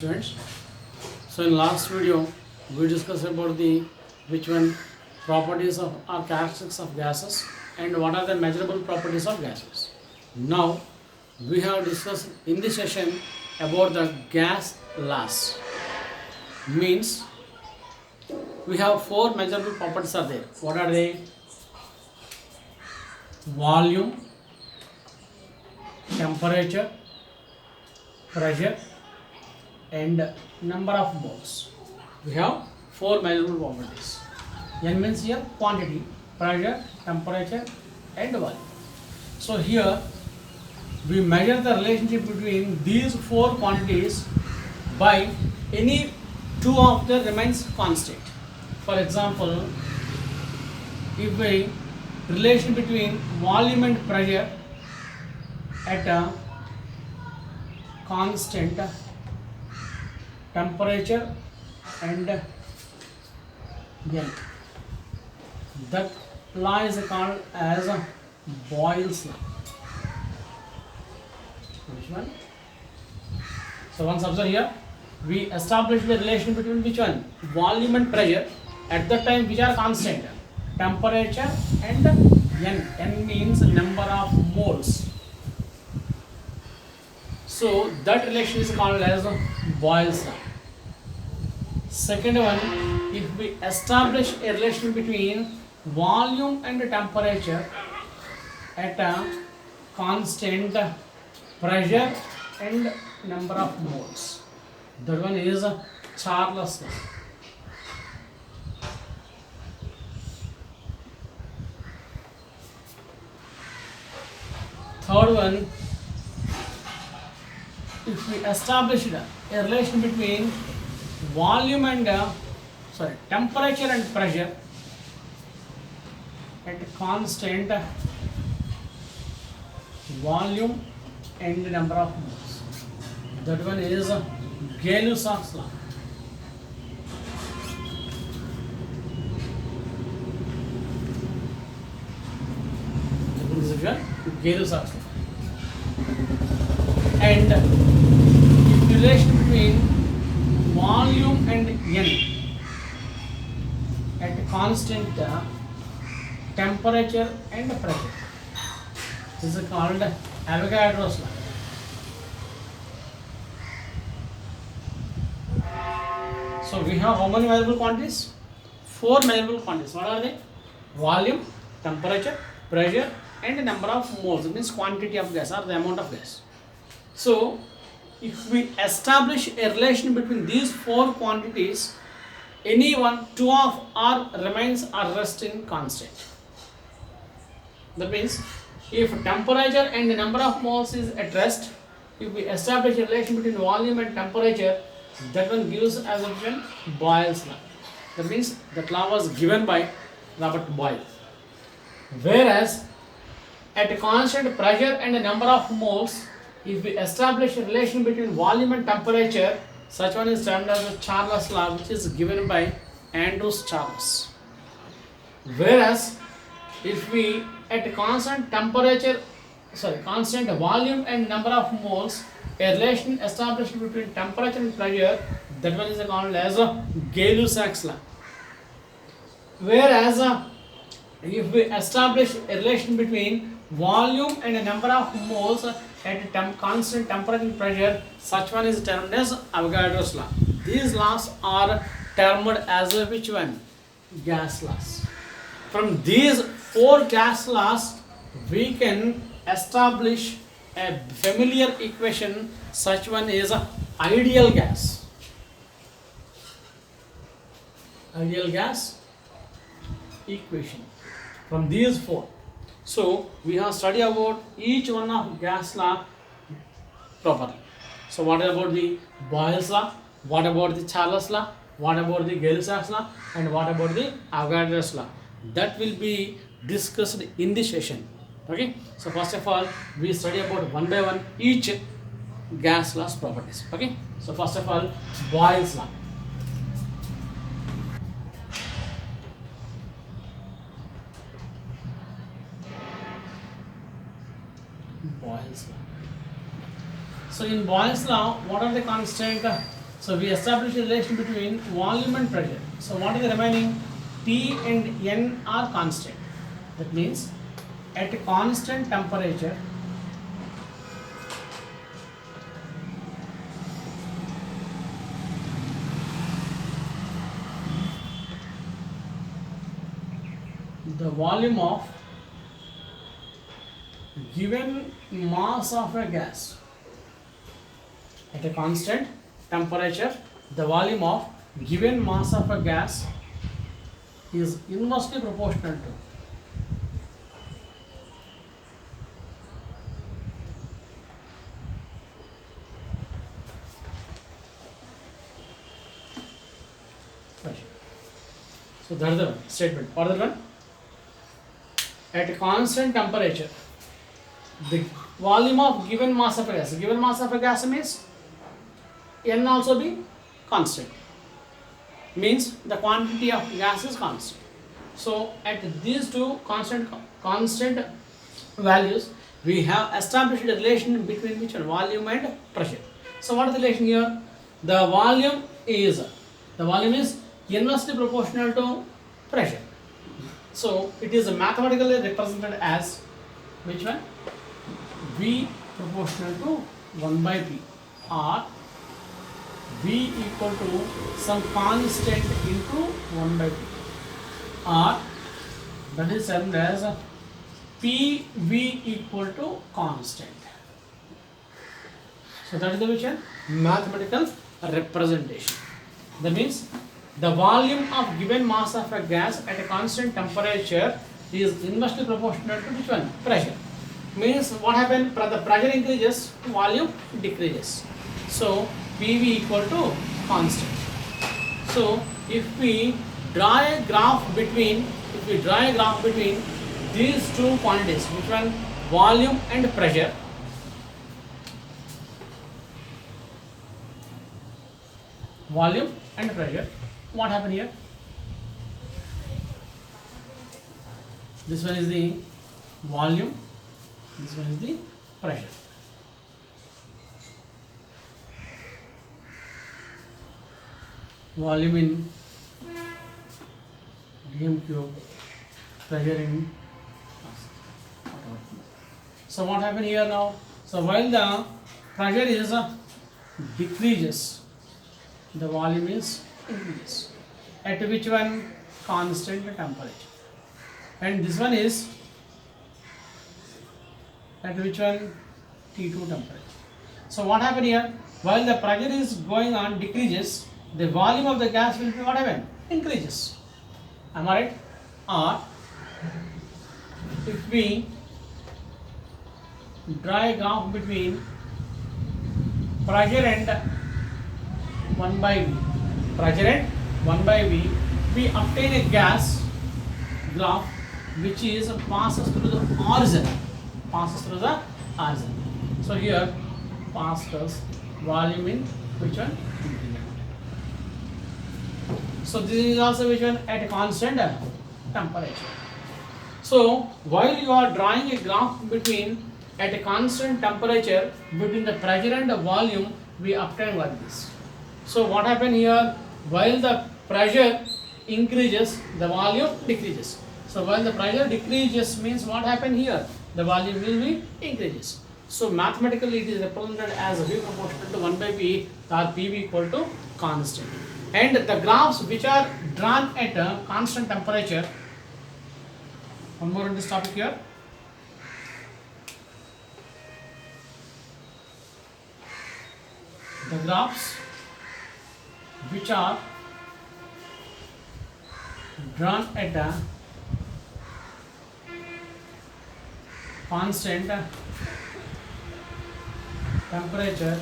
Students, so in last video we discussed about the which one properties of or characteristics of gases and what are the measurable properties of gases. Now we have discussed in this session about the gas laws. Means we have four measurable properties are there. What are they? Volume, temperature, pressure and number of moles. We have four measurable properties. N means here quantity, pressure, temperature and volume. So here we measure the relationship between these four quantities by any two of them remains constant. For example, if we relation between volume and pressure at a constant temperature and N. That law is called as Boyle's law. Which one? So once observe here, we establish the relation between which one? Volume and pressure at that time which are constant. Temperature and N. N means number of moles. So that relation is called as Boyle's law. Second one, if we establish a relation between volume and temperature at a constant pressure and number of moles, that one is Charles law. Third one, if we establish a relation between volume and temperature and pressure at constant volume and number of moles, that one is Gay-Lussac's law. Gay-Lussac's law. And if relation between volume and N at constant temperature and pressure, this is called Avogadro's law. So we have how many measurable quantities? Four measurable quantities. What are they? Volume, temperature, pressure and number of moles. It means quantity of gas or the amount of gas. So if we establish a relation between these four quantities, any one, two of R remains or rest in constant. That means if temperature and the number of moles is at rest, if we establish a relation between volume and temperature, that one gives as a Boyle's law. That means that law was given by Robert Boyle. Whereas at a constant pressure and the number of moles, if we establish a relation between volume and temperature, such one is termed as the Charles law, which is given by Andrews Charles. Whereas if we at a constant constant volume and number of moles, a relation established between temperature and pressure, that one is called as Gay-Lussac's law. Whereas if we establish a relation between volume and a number of moles at a constant temperature and pressure, such one is termed as Avogadro's law. These laws are termed as which one? Gas laws. From these four gas laws, we can establish a familiar equation. Such one is ideal gas. Ideal gas equation. From these four. So we have studied about each one of gas law properly. So what about the Boyle's law? What about the Charles law? What about the Gay-Lussac's law? And what about the Avogadro's law? That will be discussed in this session. Okay. So first of all, we study about one by one each gas law's properties. Okay. So first of all, Boyle's law. Boyle's law. So in Boyle's law, what are the constant So we established a relation between volume and pressure. So what is the remaining? T and N are constant. That means at a constant temperature, the volume of given mass of a gas, at a constant temperature, the volume of given mass of a gas is inversely proportional to pressure. So that is the statement. What is the one? At a constant temperature, the volume of given mass of a gas. Given mass of a gas means N also be constant. Means the quantity of gas is constant. So at these two constant values, we have established a relation between which one? Volume and pressure. So what is the relation here? The volume is inversely proportional to pressure. So it is mathematically represented as which one? V proportional to 1 by P, or V equal to some constant into 1 by P, or that is termed as PV equal to constant. So that is the which one? Mathematical representation. That means the volume of given mass of a gas at a constant temperature is inversely proportional to which one? Pressure. Means what happens? The pressure increases, volume decreases. So PV equal to constant. So if we draw a graph between these two quantities, which one? Volume and pressure. Volume and pressure. What happened here? This one is the volume, this one is the pressure. Volume in dm cube, pressure in. So what happened here now? So while the pressure is decreases, the volume is increases. At which one? Constant temperature. And this one is at which one? T2 temperature. So what happened here? While the pressure is going on decreases, the volume of the gas will be what happen? Increases. Am I right? Or if we draw a graph between pressure and 1 by V, pressure and 1 by V, we obtain a gas graph which is passes through the origin. So here passes volume in which one? So this is also which one? At a constant temperature. So while you are drawing a graph between at a constant temperature between the pressure and the volume, we obtain like this. So what happened here? While the pressure increases, the volume decreases. So while the pressure decreases means what happened here? The volume will be increases. So mathematically it is represented as V proportional to 1 by P, or PV equal to constant. And the graphs which are drawn at a constant temperature, one more on this topic here. The graphs which are drawn at a constant temperature,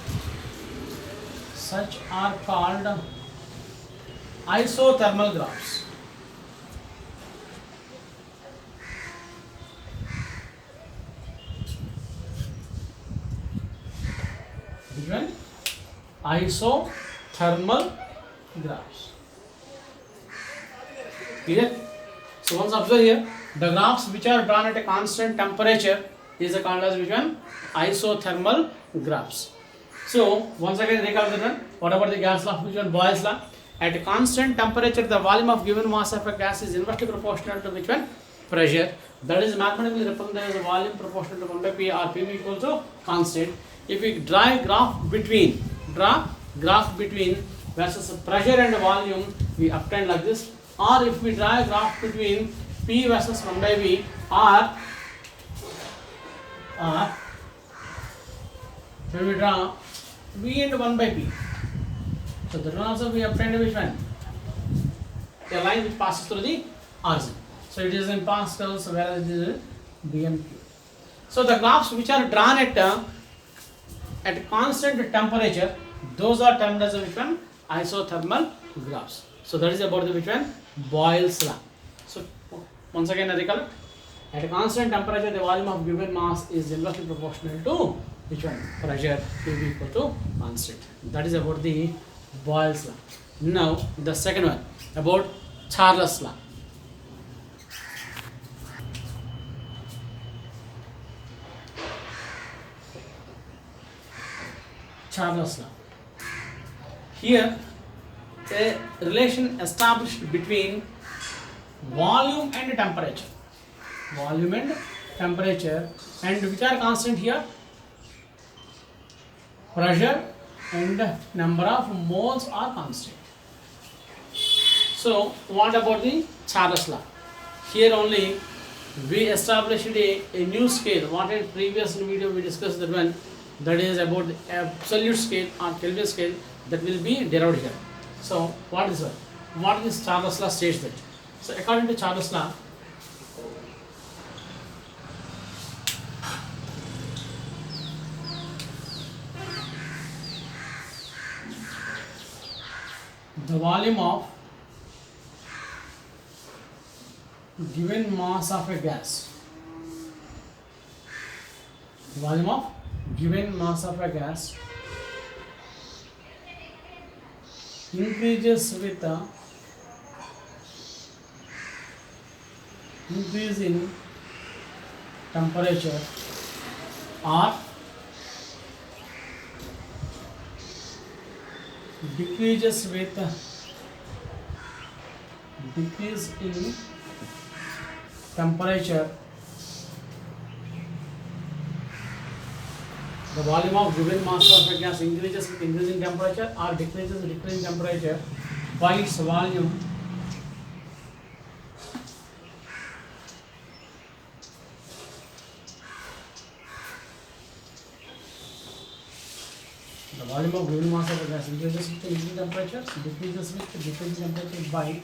such are called isothermal graphs. Which one? Isothermal graphs. Clear? So once observe here, the graphs which are drawn at a constant temperature is called as which one? Isothermal graphs. So once again recall the one. What about the gas law? Which one? Boyle's law. At a constant temperature, the volume of given mass of a gas is inversely proportional to which one? Pressure. That is mathematically represented as a volume proportional to 1 by P or P equals to constant. If we draw a graph between versus pressure and volume, we obtain like this. Or if we draw a graph between P versus 1 by V, or when we draw V and 1 by P. So that one also we obtained which one? A line which passes through the origin. So it is in Pascals, whereas it is in BMQ. So the graphs which are drawn at constant temperature, those are termed as which one? Isothermal graphs. So that is about the which one? Boyle's law. So once again I recall, at a constant temperature the volume of given mass is inversely proportional to which one? Pressure will be equal to constant. That is about the Boyle's law. Now the second one about Charles' law. Charles' law. Here a relation established between volume and temperature. Volume and temperature, and which are constant here? Pressure and number of moles are constant. So what about the Charles' law? Here only we established a new scale. What in previous video we discussed that one, that is about the absolute scale or Kelvin scale, that will be derived here. So what is that? What is Charles' law states that? So according to Charles' law, the volume of given mass of a gas, volume of given mass of a gas increases with the increase in temperature or decreases with decrease in temperature. The volume of given mass of a gas increases with increasing temperature or decreases with decreasing temperature by its volume the volume of given mass of a gas increases with increasing temperature, decreases with decreasing temperature by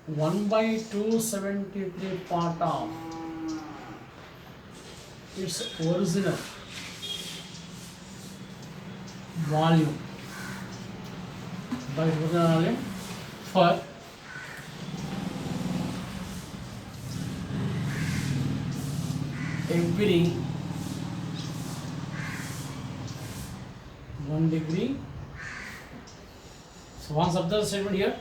1 by 273 part of its original volume, by original volume for every 1 degree. So once observe the statement here,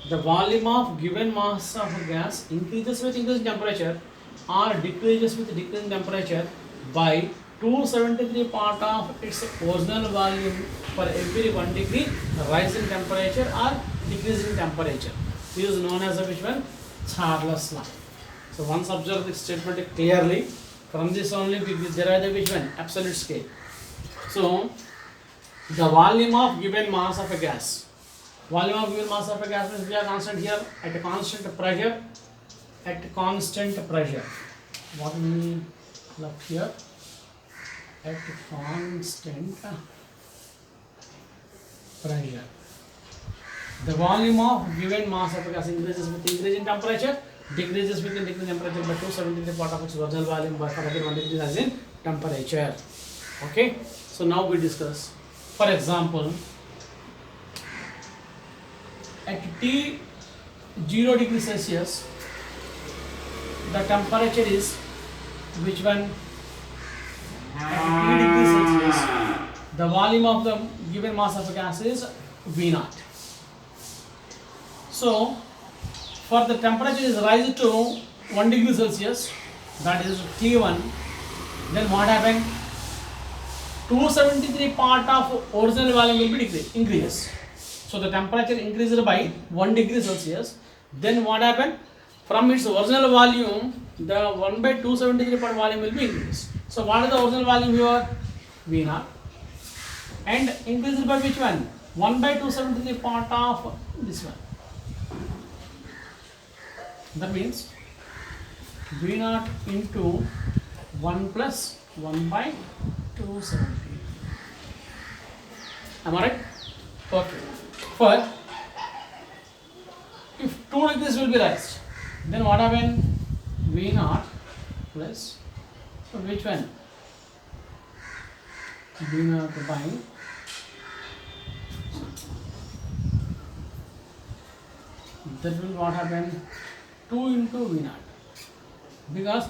the volume of given mass of a gas increases with increasing temperature or decreases with decreasing temperature by 273 part of its original volume for every 1 degree rise in temperature or decrease in temperature. This is known as a which one? Charles' law. So once observe this statement clearly, from this only we derive the which one? Absolute scale. So the volume of given mass of a gas. Volume of given mass of a gas means we are constant here at a constant pressure. At constant pressure. What we left here? At constant pressure. The volume of given mass of a gas increases with increasing temperature, decreases with decreasing temperature by 273 part of its original volume by for every 1 degree rise in temperature. Okay. So now we discuss. For example, at T 0 degree Celsius, the temperature is which one? At T degree Celsius, the volume of the given mass of a gas is V naught. So, for the temperature is rise to 1 degree Celsius, that is T1, then what happened? 273 part of original volume will be increases. So the temperature increased by 1 degree Celsius. Then what happened? From its original volume, the 1 by 273 part volume will be increased. So what is the original volume here? V naught. And increased by which one? 1 by 273 part of this one. That means V naught into 1 plus 1 by 270. Am I right? Perfect. For if 2 degrees will be raised, then what happen? V naught plus, so which one? V naught by, that will what happen? 2 into V naught, because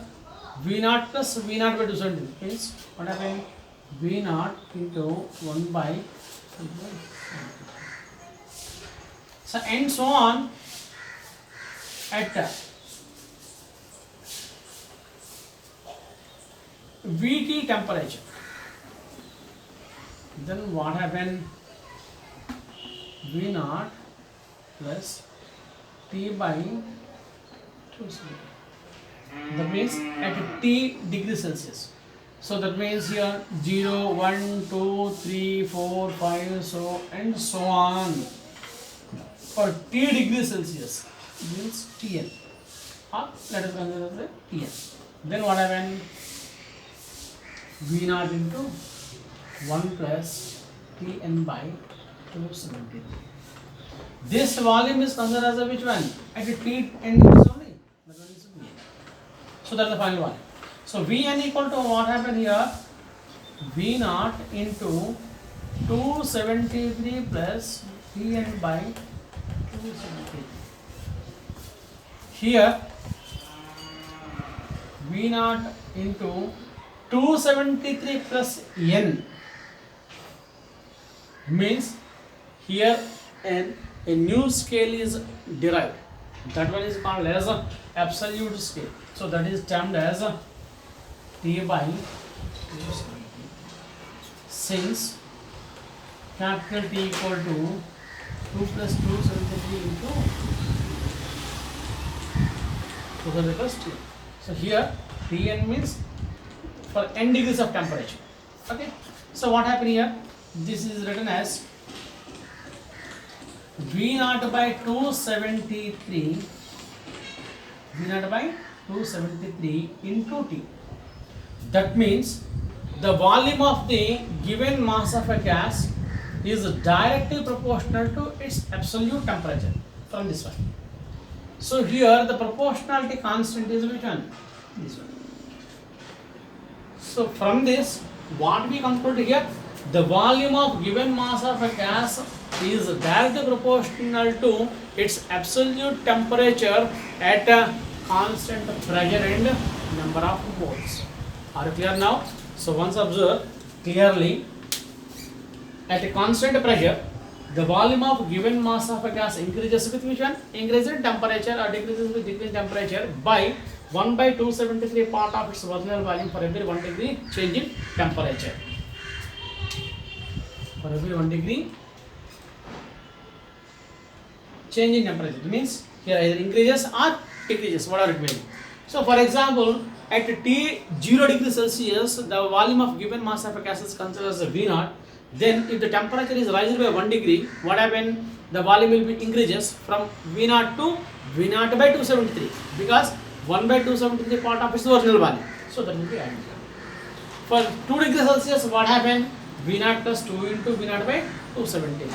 V naught plus V naught by 270 means what happen? V naught into 1 by 270. So and so on at Vt temperature. Then what happen? V naught plus T by 270. That means at T degrees Celsius. So that means here 0, 1, 2, 3, 4, 5, so and so on. For T degrees Celsius means Tn. Or let us consider the Tn. Then what happen? V naught into 1 plus Tn by 270. This volume is considered as a which one? At the T end only. That one is Vn. So that's the final one. So Vn equal to what happened here? V naught into 273 plus Tn by 270. Here V naught into 273 plus N means here a new scale is derived. That one is called as a absolute scale. So that is termed as a T by 270. Since capital T equal to 2 plus 273 into 200 plus T. So here Tn means for n degrees of temperature. Okay. So what happened here? This is written as V naught by 273. V naught by 273 into T. That means the volume of the given mass of a gas is directly proportional to its absolute temperature from this one. So here the proportionality constant is which one? This one. So from this, what we conclude here, the volume of given mass of a gas is directly proportional to its absolute temperature at a constant pressure and number of moles. Are you clear now? So once observe clearly, at a constant pressure, the volume of given mass of a gas increases with which one? Increases in temperature or decreases with decrease in temperature by 1 by 273 part of its original volume for every 1 degree change in temperature. For every 1 degree change in temperature. It means here either increases or decreases, whatever it may be. So for example, at T 0 degrees Celsius, the volume of given mass of a gas is considered as V naught. Then if the temperature is rising by 1 degree, what happens? The volume will be increases from V naught to V naught by 273 because 1 by 273 part of its original volume. So that will be added. For 2 degrees Celsius, what happens? V naught plus 2 into V naught by 270.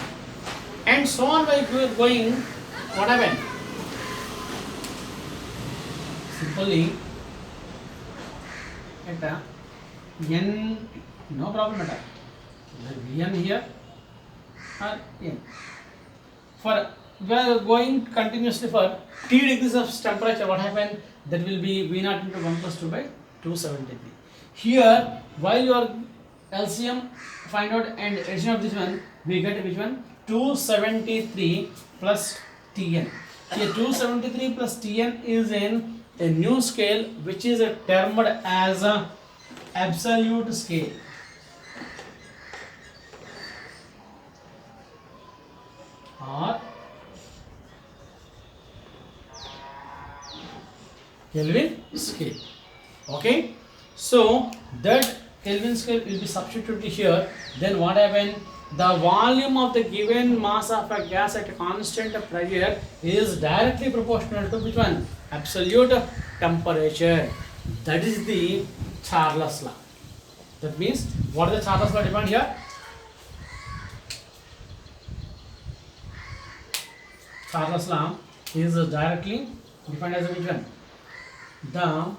And so on by going, what happens? Simply at n, no problem at all. Vn here or n. For we are going continuously for T degrees of temperature, what happens? That will be V naught into 1 plus 2 by 273. Here, while your LCM find out and addition of this one, we get which one? 273 plus Tn. Here 273 plus Tn is in a new scale which is termed as a absolute scale. or Kelvin scale. Okay, so that Kelvin scale will be substituted here. Then what happen? The volume of the given mass of a gas at a constant pressure is directly proportional to which one? Absolute temperature. That is the Charles law. That means what is the Charles law defined here? Charles law is directly defined as which one? The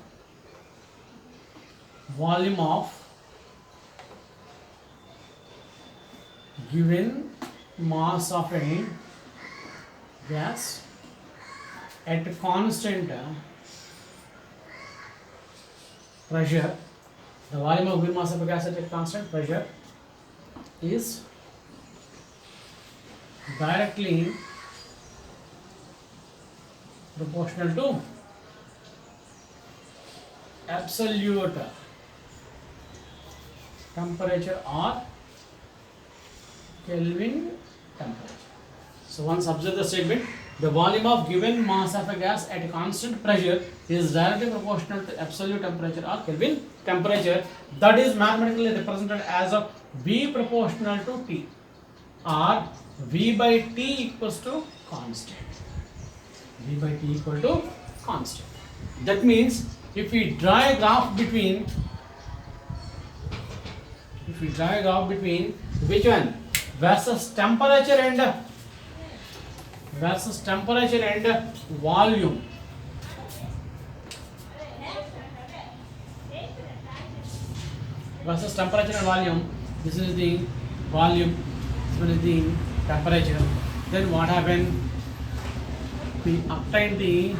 volume of given mass of a gas at constant pressure, the volume of given mass of a gas at a constant pressure is directly proportional to absolute temperature or Kelvin temperature. So once observe the statement, the volume of given mass of a gas at a constant pressure is directly proportional to absolute temperature or Kelvin temperature. That is mathematically represented as a V proportional to T, or V by T equals to constant. V by T equal to constant. That means if we draw a graph between which one? Versus temperature and volume. Versus temperature and volume. This is the volume. This one is the temperature. Then what happened? We obtain the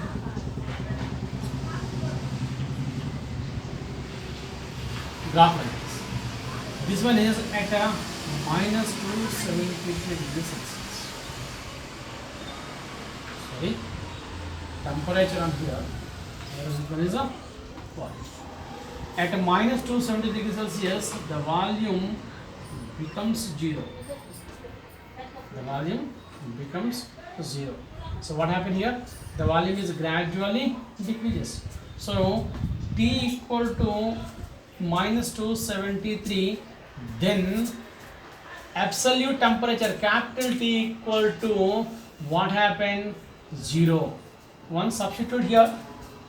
graph like this. This one is at a minus 273 degrees Celsius. Sorry, temperature on here. This one is a volume. At a minus 270 degrees Celsius, the volume becomes 0. The volume becomes 0. So what happened here? The volume is gradually decreases. So T equal to minus 273, then absolute temperature capital T equal to what happened? 0. One substitute here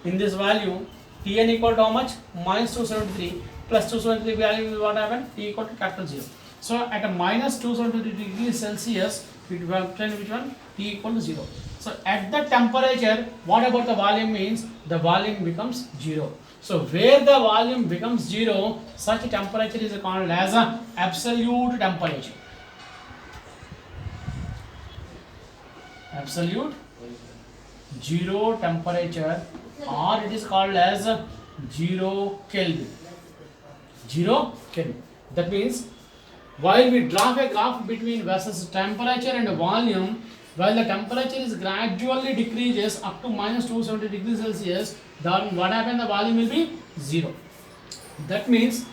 in this value, Tn equal to how much? Minus 273 plus 273 value is what happened? T equal to capital 0. So at a minus 273 degrees Celsius, we will obtain which one? T equal to 0. So at the temperature, what about the volume means? The volume becomes 0. So where the volume becomes 0, such temperature is called as a absolute temperature. Absolute 0 temperature, or it is called as 0 Kelvin. 0 Kelvin. That means while we draw a graph between versus temperature and volume, while the temperature is gradually decreases up to minus 270 degrees Celsius, then what happens? The volume will be 0. That means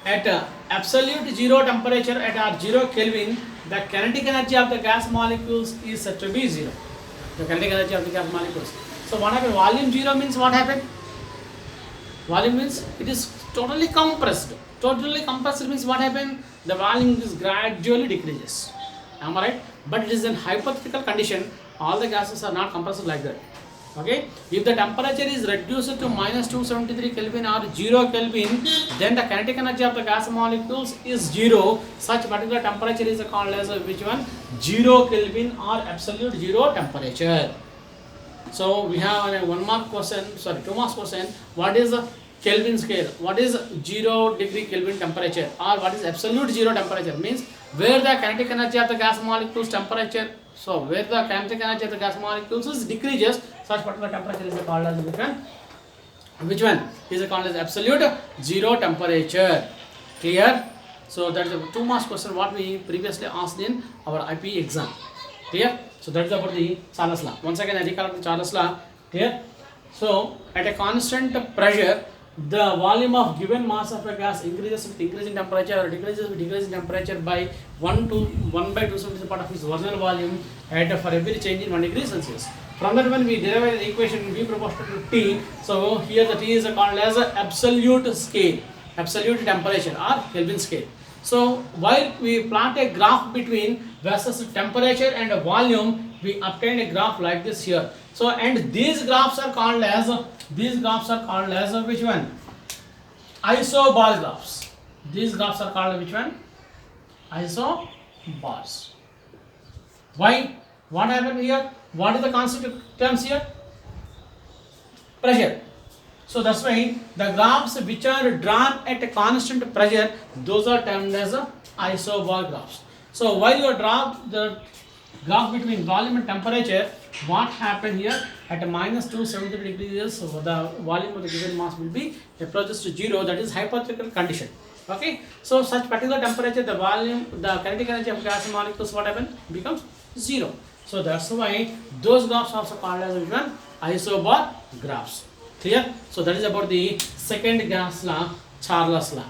at absolute 0 temperature, at our 0 Kelvin, the kinetic energy of the gas molecules is said to be 0. The kinetic energy of the gas molecules. So what happens? Volume 0 means what happened? Volume means it is totally compressed. Totally compressed means what happened? The volume is gradually decreases. Am I right? But it is in hypothetical condition. All the gases are not compressed like that. Okay? If the temperature is reduced to minus 273 Kelvin or 0 Kelvin, then the kinetic energy of the gas molecules is 0. Such particular temperature is called as which one? 0 Kelvin or absolute 0 temperature. So we have a 2 mark question. What is the Kelvin scale? What is 0 degree Kelvin temperature, or what is absolute 0 temperature? Means where the kinetic energy of the gas molecules temperature. So where the kinetic energy of the gas molecules is decreases, such particular temperature is called as which one? Which one is called as absolute 0 temperature? Clear? So that is a 2 marks question what we previously asked in our IP exam. Clear? So that is about the Charles law. Once again I recall the Charles law. Clear? So at a constant pressure, the volume of given mass of a gas increases with increase in temperature or decreases with decrease in temperature by 1 to 1 by 270 part of its original volume at for every change in 1 degree Celsius. From that one we derive the equation V proportional to T. So here the T is called as a absolute scale, absolute temperature or Kelvin scale. So while we plot a graph between versus temperature and volume, we obtain a graph like this here. So and these graphs are called as which one? Isobars graphs. These graphs are called which one? Isobars. Why? What happened here? What is the concept terms here? Pressure. So that's why the graphs which are drawn at a constant pressure, those are termed as isobar graphs. So while you draw the graph between volume and temperature, what happened here at a minus 270 degrees, so the volume of the given mass will be approaches to zero. That is hypothetical condition. Okay. So such particular temperature, the volume, the kinetic energy of gas molecules, what happens? Becomes zero. So that's why those graphs also called as which one? Isobar graphs. Clear? So that is about the second gas law, Charles law.